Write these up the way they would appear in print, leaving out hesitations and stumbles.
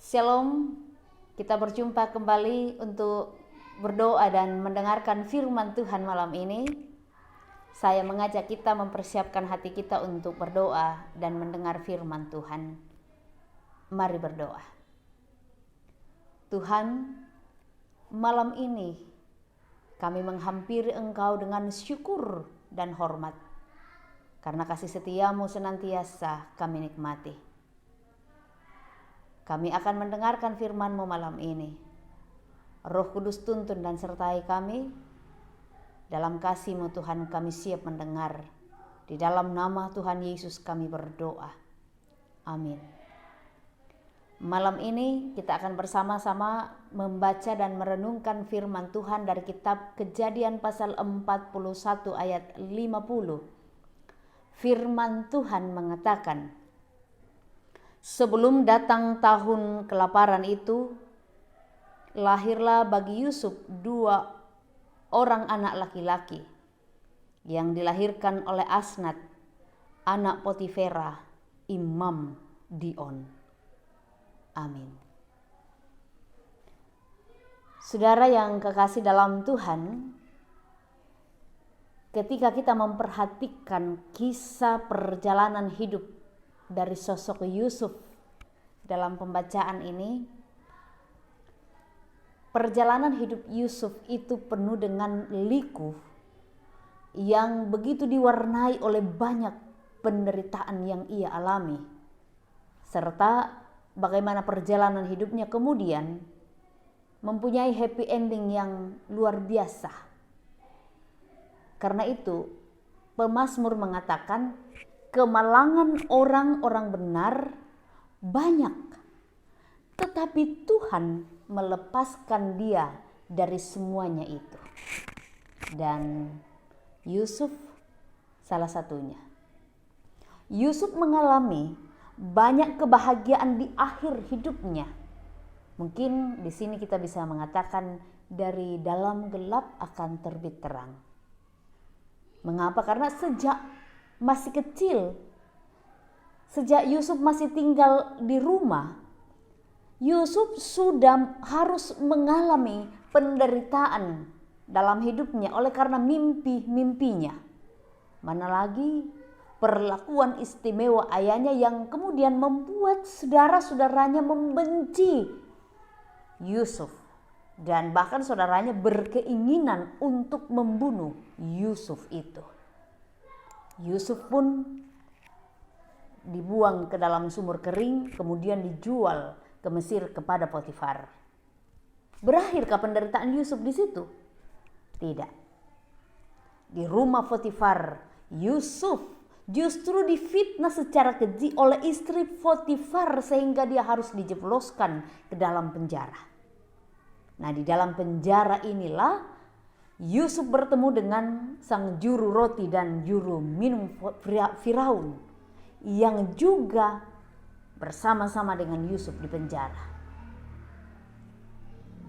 Shalom, kita berjumpa kembali untuk berdoa dan mendengarkan firman Tuhan malam ini. Saya mengajak kita mempersiapkan hati kita untuk berdoa dan mendengar firman Tuhan. Mari berdoa. Tuhan, malam ini kami menghampiri Engkau dengan syukur dan hormat, karena kasih setiamu senantiasa kami nikmati. Kami akan mendengarkan firman-Mu malam ini. Roh Kudus tuntun dan sertai kami. Dalam kasih-Mu Tuhan kami siap mendengar. Di dalam nama Tuhan Yesus kami berdoa. Amin. Malam ini kita akan bersama-sama membaca dan merenungkan firman Tuhan dari kitab Kejadian pasal 41 ayat 50. Firman Tuhan mengatakan, sebelum datang tahun kelaparan itu, lahirlah bagi Yusuf 2 orang anak laki-laki yang dilahirkan oleh Asnat, anak Potifera, imam Dion. Amin. Saudara yang kekasih dalam Tuhan, ketika kita memperhatikan kisah perjalanan hidup dari sosok Yusuf dalam pembacaan ini, perjalanan hidup Yusuf itu penuh dengan liku yang begitu diwarnai oleh banyak penderitaan yang ia alami, serta bagaimana perjalanan hidupnya kemudian mempunyai happy ending yang luar biasa. Karena itu, pemazmur mengatakan, kemalangan orang-orang benar banyak, tetapi Tuhan melepaskan dia dari semuanya itu. Dan Yusuf salah satunya. Yusuf mengalami banyak kebahagiaan di akhir hidupnya. Mungkin di sini kita bisa mengatakan dari dalam gelap akan terbit terang. Mengapa? Karena sejak masih kecil, sejak Yusuf masih tinggal di rumah, Yusuf sudah harus mengalami penderitaan dalam hidupnya oleh karena mimpi-mimpinya. Mana lagi perlakuan istimewa ayahnya yang kemudian membuat saudara-saudaranya membenci Yusuf. Dan bahkan saudaranya berkeinginan untuk membunuh Yusuf itu. Yusuf pun dibuang ke dalam sumur kering, kemudian dijual ke Mesir kepada Potifar. Berakhirkah penderitaan Yusuf di situ? Tidak. Di rumah Potifar, Yusuf justru difitnah secara keji oleh istri Potifar sehingga dia harus dijebloskan ke dalam penjara. Nah, di dalam penjara inilah Yusuf bertemu dengan sang juru roti dan juru minum Firaun yang juga bersama-sama dengan Yusuf di penjara.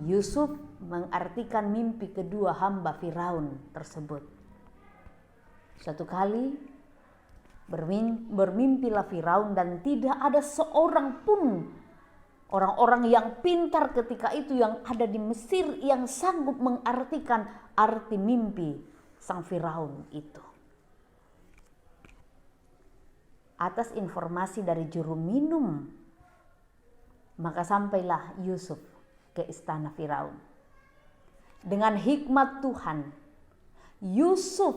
Yusuf mengartikan mimpi kedua hamba Firaun tersebut. Suatu kali bermimpilah Firaun dan tidak ada seorang pun orang-orang yang pintar ketika itu yang ada di Mesir yang sanggup mengartikan arti mimpi sang Firaun itu. Atas informasi dari juru minum, maka sampailah Yusuf ke istana Firaun. Dengan hikmat Tuhan, Yusuf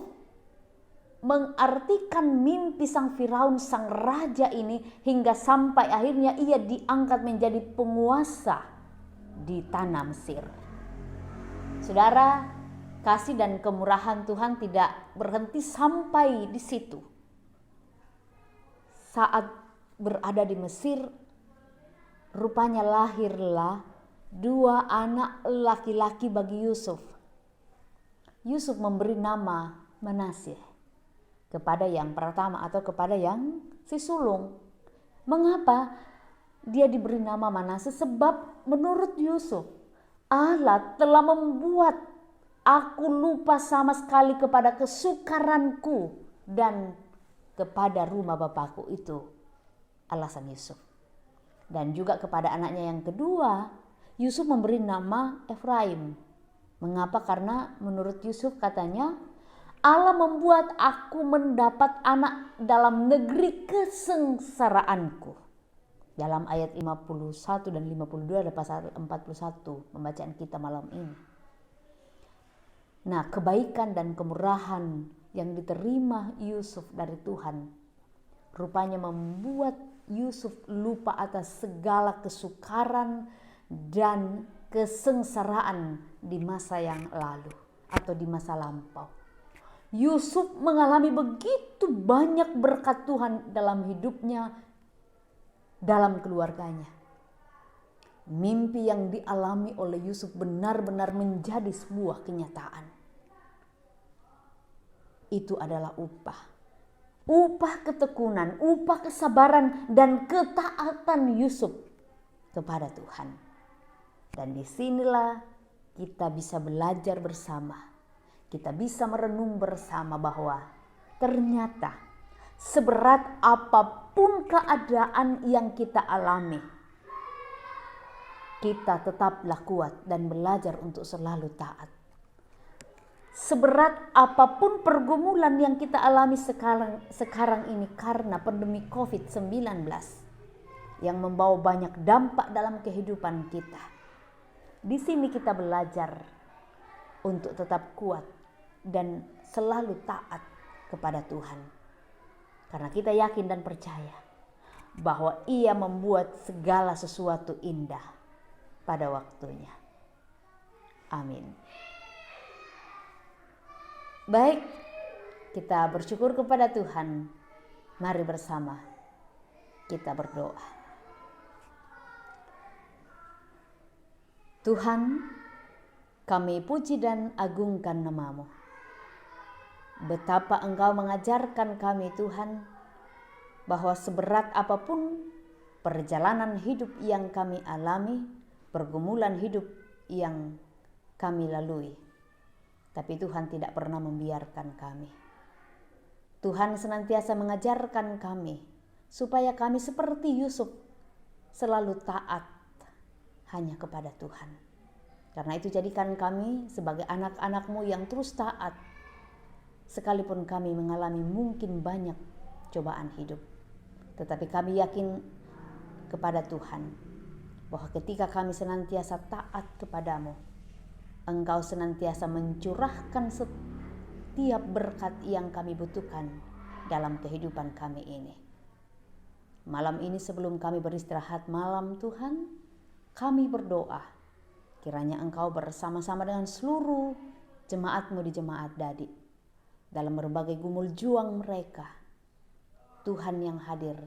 mengartikan mimpi sang Firaun, sang raja ini, hingga sampai akhirnya ia diangkat menjadi penguasa di tanah Mesir. Saudara, kasih dan kemurahan Tuhan tidak berhenti sampai di situ. Saat berada di Mesir, rupanya lahirlah 2 anak laki-laki bagi Yusuf. Yusuf memberi nama Manasye kepada yang pertama atau kepada yang si sulung. Mengapa dia diberi nama Manasye? Sebab menurut Yusuf, Allah telah membuat aku lupa sama sekali kepada kesukaranku dan kepada rumah bapakku. Itu alasan Yusuf. Dan juga kepada anaknya yang kedua, Yusuf memberi nama Efraim. Mengapa? Karena menurut Yusuf katanya, Allah membuat aku mendapat anak dalam negeri kesengsaraanku. Dalam ayat 51 dan 52 ada pasal 41 pembacaan kita malam ini. Nah, kebaikan dan kemurahan yang diterima Yusuf dari Tuhan rupanya membuat Yusuf lupa atas segala kesukaran dan kesengsaraan di masa yang lalu atau di masa lampau. Yusuf mengalami begitu banyak berkat Tuhan dalam hidupnya, dalam keluarganya. Mimpi yang dialami oleh Yusuf benar-benar menjadi sebuah kenyataan. Itu adalah upah ketekunan, upah kesabaran dan ketaatan Yusuf kepada Tuhan. Dan disinilah kita bisa belajar bersama, kita bisa merenung bersama bahwa ternyata seberat apapun keadaan yang kita alami, kita tetaplah kuat dan belajar untuk selalu taat. Seberat apapun pergumulan yang kita alami sekarang ini karena pandemi COVID-19 yang membawa banyak dampak dalam kehidupan kita. Di sini kita belajar untuk tetap kuat dan selalu taat kepada Tuhan. Karena kita yakin dan percaya bahwa Ia membuat segala sesuatu indah pada waktunya. Amin. Baik, kita bersyukur kepada Tuhan. Mari bersama kita berdoa. Tuhan, kami puji dan agungkan nama-Mu. Betapa Engkau mengajarkan kami Tuhan, bahwa seberat apapun perjalanan hidup yang kami alami, pergumulan hidup yang kami lalui, tapi Tuhan tidak pernah membiarkan kami. Tuhan senantiasa mengajarkan kami supaya kami seperti Yusuf selalu taat hanya kepada Tuhan. Karena itu jadikan kami sebagai anak-anak-Mu yang terus taat, sekalipun kami mengalami mungkin banyak cobaan hidup. Tetapi kami yakin kepada Tuhan bahwa ketika kami senantiasa taat kepadamu, Engkau senantiasa mencurahkan setiap berkat yang kami butuhkan dalam kehidupan kami ini. Malam ini sebelum kami beristirahat malam Tuhan, kami berdoa kiranya Engkau bersama-sama dengan seluruh jemaat-Mu di Jemaat Dadi dalam berbagai gumul juang mereka. Tuhan yang hadir,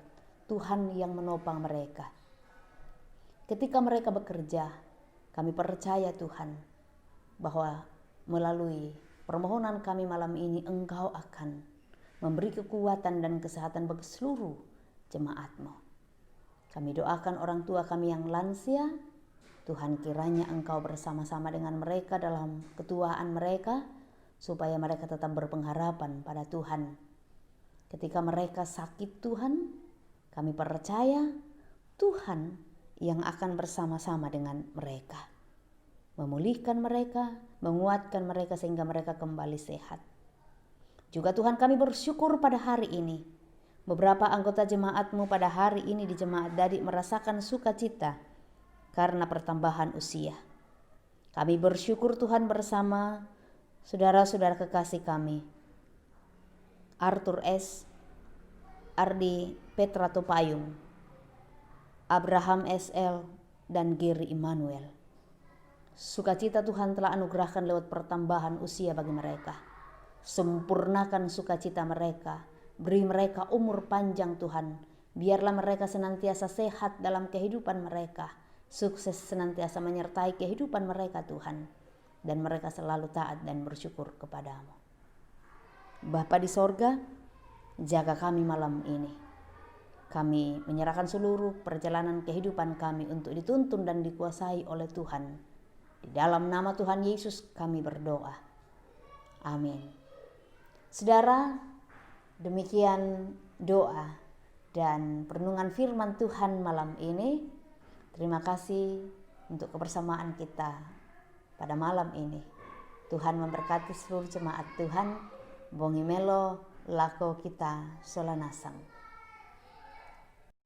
Tuhan yang menopang mereka. Ketika mereka bekerja, kami percaya Tuhan bahwa melalui permohonan kami malam ini Engkau akan memberi kekuatan dan kesehatan bagi seluruh jemaat-Mu. Kami doakan orang tua kami yang lansia, Tuhan kiranya Engkau bersama-sama dengan mereka dalam ketuaan mereka, supaya mereka tetap berpengharapan pada Tuhan. Ketika mereka sakit Tuhan, kami percaya Tuhan yang akan bersama-sama dengan mereka, memulihkan mereka, menguatkan mereka sehingga mereka kembali sehat. Juga Tuhan kami bersyukur pada hari ini, beberapa anggota jemaat-Mu pada hari ini di Jemaat Dadi merasakan sukacita karena pertambahan usia. Kami bersyukur Tuhan bersama saudara-saudara kekasih kami, Arthur S., Ardi Petra Topayung, Abraham S.L., dan Gary Immanuel. Sukacita Tuhan telah anugerahkan lewat pertambahan usia bagi mereka. Sempurnakan sukacita mereka, beri mereka umur panjang Tuhan. Biarlah mereka senantiasa sehat dalam kehidupan mereka, sukses senantiasa menyertai kehidupan mereka Tuhan, dan mereka selalu taat dan bersyukur kepadamu. Bapa di sorga, jaga kami malam ini. Kami menyerahkan seluruh perjalanan kehidupan kami untuk dituntun dan dikuasai oleh Tuhan. Di dalam nama Tuhan Yesus kami berdoa. Amin. Saudara, demikian doa dan perenungan firman Tuhan malam ini. Terima kasih untuk kebersamaan kita pada malam ini. Tuhan memberkati seluruh jemaat Tuhan. Bongi melo lako kita solanasang.